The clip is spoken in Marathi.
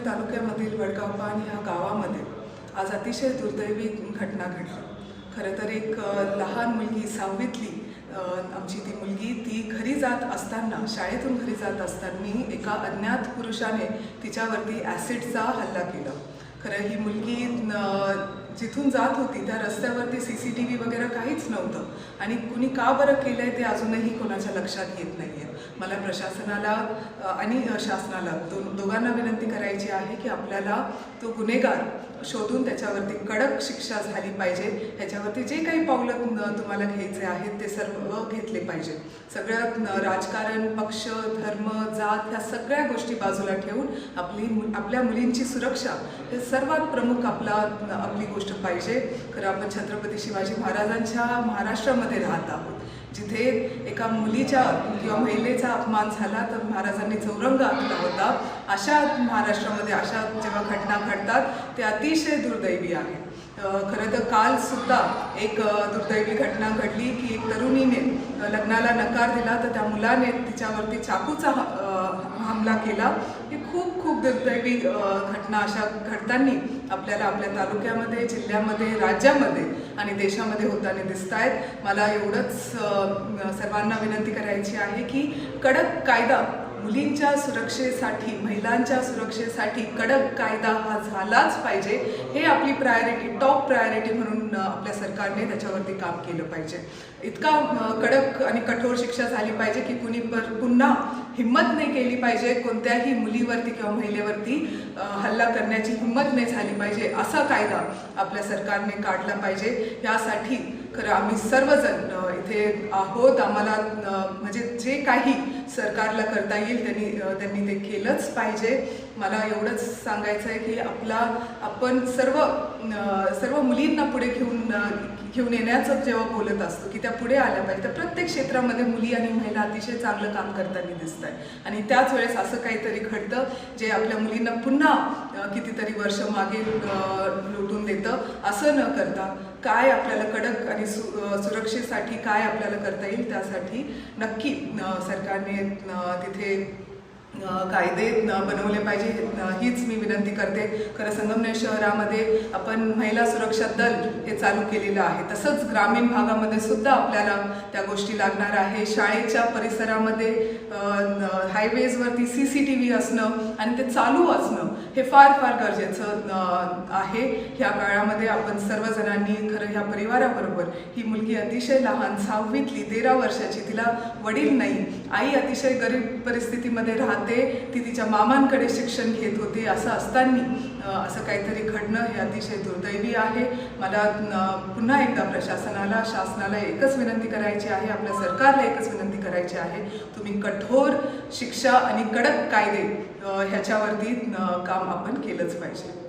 तालुक्यामधील वडगावपान ह्या गावामध्ये आज अतिशय दुर्दैवी घटना घडली। खरं तर एक लहान मुलगी 6वीतली आमची ती मुलगी ती घरी जात असताना शाळेतून घरी जात असताना एका अज्ञात पुरुषाने तिच्यावरती ॲसिडचा हल्ला केला। खरं ही मुलगी जिथून जात होती त्या रस्त्यावरती CCTV वगैरे काहीच नव्हतं आणि कुणी का बरं केलंय ते अजूनही कोणाच्या लक्षात येत नाहीये। मला प्रशासनाला आणि शासनाला दोघांना विनंती करायची आहे की आपल्याला तो गुन्हेगार शोधून त्याच्यावरती कडक शिक्षा झाली पाहिजे। ह्याच्यावरती जे काही पावलं तुम्हाला घ्यायचे आहेत ते सर्व घेतले पाहिजे। सगळ्यात राजकारण, पक्ष, धर्म, जात ह्या सगळ्या गोष्टी बाजूला ठेवून आपल्या मुलींची सुरक्षा हे सर्वात प्रमुख आपली गोष्ट पाहिजे। खरं आपण छत्रपती शिवाजी महाराजांच्या महाराष्ट्रामध्ये राहत आहोत, जिथे एका मुलीच्या किंवा महिलेचा अपमान झाला तर महाराजांनी चौरंग आखला होता। अशा महाराष्ट्रामध्ये अशा जेव्हा घटना घडतात ते अतिशय दुर्दैवी आहे। खरं तर काल सुद्धा एक दुर्दैवी घटना घडली की एक तरुणीने लग्नाला नकार दिला तर त्या मुलाने तिच्यावरती चाकूचा हमला केला। ही खूप खूप दुर्दैवी घटना अशा घडताना आपल्याला आपल्या तालुक्यामध्ये, जिल्ह्यामध्ये, राज्यामध्ये आणि देशामध्ये होताना दिसत आहेत। मला एवढंच सर्वांना विनंती करायची आहे की कडक कायदा मुलींच्या सुरक्षेसाठी, महिलांच्या सुरक्षेसाठी कडक कायदा हा झालाच पाहिजे। हे आपली प्रायोरिटी, टॉप प्रायोरिटी म्हणून आपल्या सरकारने त्याच्यावरती काम केलं पाहिजे। इतका कडक आणि कठोर शिक्षा झाली पाहिजे की कुणी पुन्हा हिम्मत नाही केली पाहिजे, कोणत्याही मुलीवरती किंवा महिलेवरती हल्ला करण्याची हिम्मत नाही झाली पाहिजे, असा कायदा आपल्या सरकारने काढला पाहिजे। यासाठी खरं आम्ही सर्वजण इथे आहोत। आम्हाला म्हणजे जे काही सरकारला करता येईल त्यांनी ते केलंच पाहिजे। मला एवढंच सांगायचं आहे की आपण सर्व मुलींना पुढे घेऊन येण्याचं जेव्हा बोलत असतो की त्या पुढे आल्या पाहिजे, तर प्रत्येक क्षेत्रामध्ये मुली आणि महिला अतिशय चांगलं काम करताना दिसत आहे आणि त्याच वेळेस असं काहीतरी घडतं जे आपल्या मुलींना पुन्हा कितीतरी वर्ष मागे लुटून देतं। असं न करता काय आपल्याला कडक आणि सुरक्षेसाठी काय आपल्याला करता येईल त्यासाठी नक्की सरकारने तिथे कायदे बनवले पाहिजे, हीच मी विनंती करते। खरं संगमनेर शहरामध्ये आपण महिला सुरक्षा दल हे चालू केलेलं आहे, तसंच ग्रामीण भागामध्ये सुद्धा आपल्याला त्या गोष्टी लागणार आहे। शाळेच्या परिसरामध्ये हायवेजवरती CCTV असणं आणि ते चालू असणं हे फार फार गरजेचं आहे। ह्या काळामध्ये आपण सर्वजणांनी खरं ह्या परिवाराबरोबर, ही मुलगी अतिशय लहान 6वीतली 13 वर्षाची, तिला वडील नाही, आई अतिशय गरीब परिस्थितीमध्ये राहते, ती तिच्या मामांकडे शिक्षण घेत होती। असं असताना असं काहीतरी घडणं हे अतिशय दुर्दैवी आहे। मला पुन्हा एकदा प्रशासनाला, शासनाला एकच विनंती करायची आहे, आपल्या सरकारला एकच विनंती करायची आहे, तुम्ही कठोर शिक्षा आणि कडक कायदे ह्याच्यावरती काम आपण केलंच पाहिजे।